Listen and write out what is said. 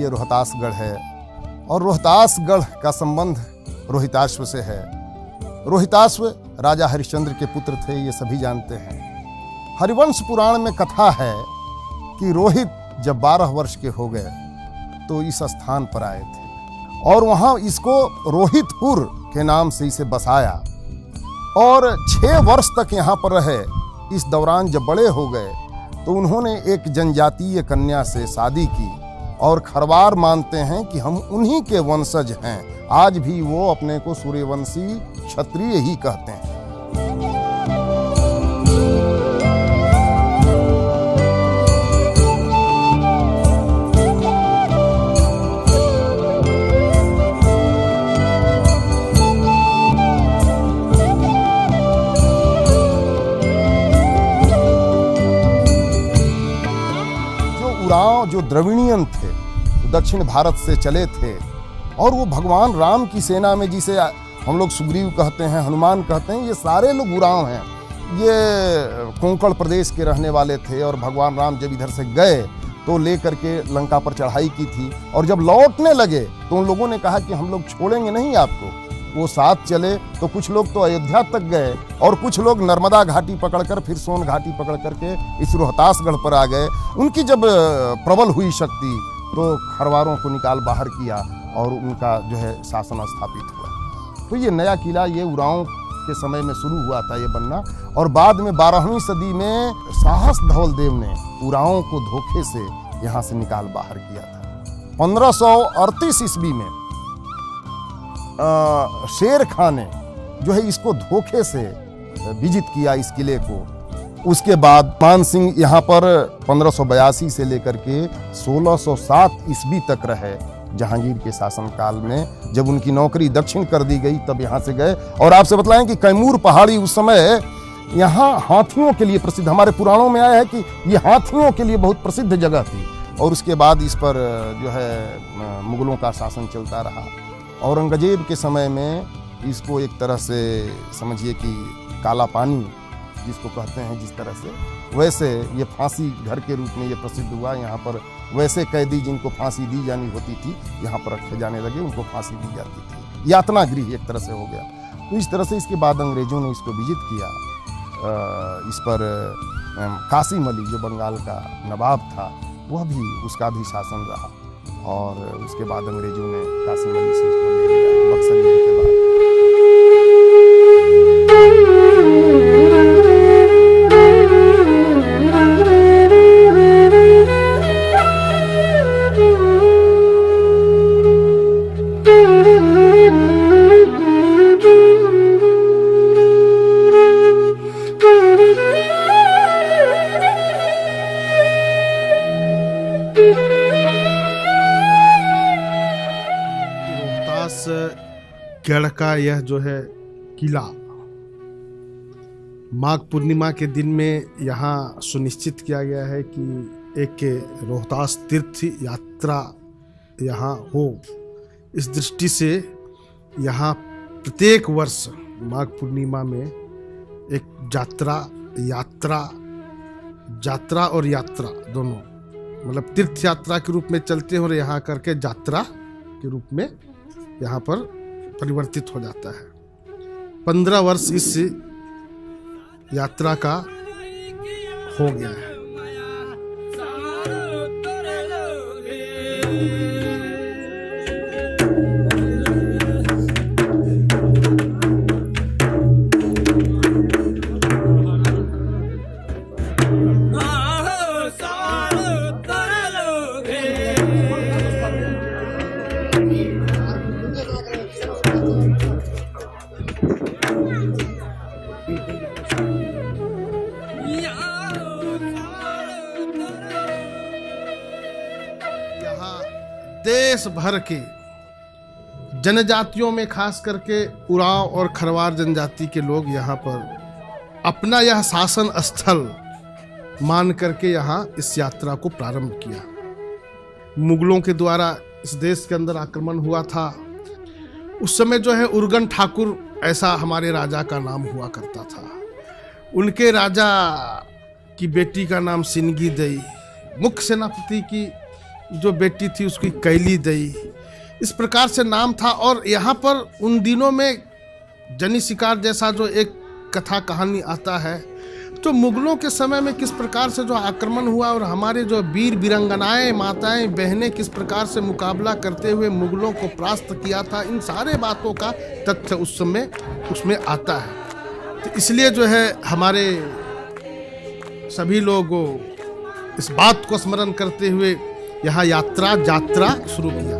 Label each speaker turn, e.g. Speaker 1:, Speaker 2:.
Speaker 1: ये रोहतासगढ़ है और रोहतासगढ़ का संबंध रोहिताश्व से है। रोहिताश्व राजा हरिश्चंद्र के पुत्र थे, ये सभी जानते हैं। हरिवंश पुराण में कथा है कि रोहित जब 12 वर्ष के हो गए तो इस स्थान पर आए थे और वहाँ इसको रोहितपुर के नाम से इसे बसाया और 6 वर्ष तक यहाँ पर रहे। इस दौरान जब बड़े हो गए तो उन्होंने एक जनजातीय कन्या से शादी की और खरवार मानते हैं कि हम उन्हीं के वंशज हैं। आज भी वो अपने को सूर्यवंशी क्षत्रिय ही कहते हैं। जो द्रविड़ियन थे, दक्षिण भारत से चले थे और वो भगवान राम की सेना में, जिसे हम लोग सुग्रीव कहते हैं, हनुमान कहते हैं, ये सारे लोग उरांव हैं। ये कोंकण प्रदेश के रहने वाले थे और भगवान राम जब इधर से गए तो लेकर के लंका पर चढ़ाई की थी और जब लौटने लगे तो उन लोगों ने कहा कि हम लोग छोड़ेंगे नहीं आपको। वो साथ चले तो कुछ लोग तो अयोध्या तक गए और कुछ लोग नर्मदा घाटी पकड़कर फिर सोन घाटी पकड़ करके इस रोहतासगढ़ पर आ गए। उनकी जब प्रबल हुई शक्ति तो खरवारों को निकाल बाहर किया और उनका जो है शासन स्थापित हुआ। तो ये नया किला ये उरांव के समय में शुरू हुआ था ये बनना और बाद में 12वीं सदी में साहस धवल देव ने उरांव को धोखे से यहाँ से निकाल बाहर किया था। 1538 ईस्वी में शेर खान ने जो है इसको धोखे से विजित किया इस किले को। उसके बाद मान सिंह यहाँ पर 1582 से लेकर के 1607 ईस्वी तक रहे। जहांगीर के शासनकाल में जब उनकी नौकरी दक्षिण कर दी गई तब यहाँ से गए। और आपसे बतलाएं कि कैमूर पहाड़ी उस समय यहाँ हाथियों के लिए प्रसिद्ध, हमारे पुराणों में आया है कि ये हाथियों के लिए बहुत प्रसिद्ध जगह थी। और उसके बाद इस पर जो है मुगलों का शासन चलता रहा। औरंगजेब के समय में इसको एक तरह से समझिए कि काला पानी जिसको कहते हैं, जिस तरह से वैसे ये फांसी घर के रूप में ये प्रसिद्ध हुआ। यहाँ पर वैसे कैदी जिनको फांसी दी जानी होती थी यहाँ पर रखे जाने लगे, उनको फांसी दी जाती थी। यातना गृह एक तरह से हो गया। तो इस तरह से इसके बाद अंग्रेजों ने इसको विजित किया। इस पर कासिम अली जो बंगाल का नवाब था वह भी, उसका भी शासन रहा और उसके बाद अंग्रेजों ने कासिम अली से इसको ले लिया बक्सर युद्ध के बाद।
Speaker 2: गढ़ का यह जो है किला माघ पूर्णिमा के दिन में यहाँ सुनिश्चित किया गया है कि एक रोहतास तीर्थ यात्रा यहाँ हो। इस दृष्टि से यहाँ प्रत्येक वर्ष माघ पूर्णिमा में एक यात्रा और यात्रा दोनों, मतलब तीर्थ यात्रा के रूप में चलते हैं और यहाँ करके यात्रा के रूप में यहाँ पर परिवर्तित हो जाता है। 15 वर्ष इस यात्रा का हो गया है। देश भर के जनजातियों में खास करके उरांव और खरवार जनजाति के लोग यहाँ पर अपना यह शासन स्थल मान करके यहाँ इस यात्रा को प्रारंभ किया। मुगलों के द्वारा इस देश के अंदर आक्रमण हुआ था। उस समय जो है उर्गन ठाकुर ऐसा हमारे राजा का नाम हुआ करता था। उनके राजा की बेटी का नाम सिंगी दई, मुख्य सेनापति की जो बेटी थी उसकी कैली दई, इस प्रकार से नाम था। और यहाँ पर उन दिनों में जनी शिकार जैसा जो एक कथा कहानी आता है, तो मुगलों के समय में किस प्रकार से जो आक्रमण हुआ और हमारे जो वीर वीरंगनाएं माताएं बहनें किस प्रकार से मुकाबला करते हुए मुगलों को परास्त किया था, इन सारे बातों का तथ्य उस समय उसमें आता है। तो इसलिए जो है हमारे सभी लोग इस बात को स्मरण करते हुए यहाँ यात्रा शुरू किया।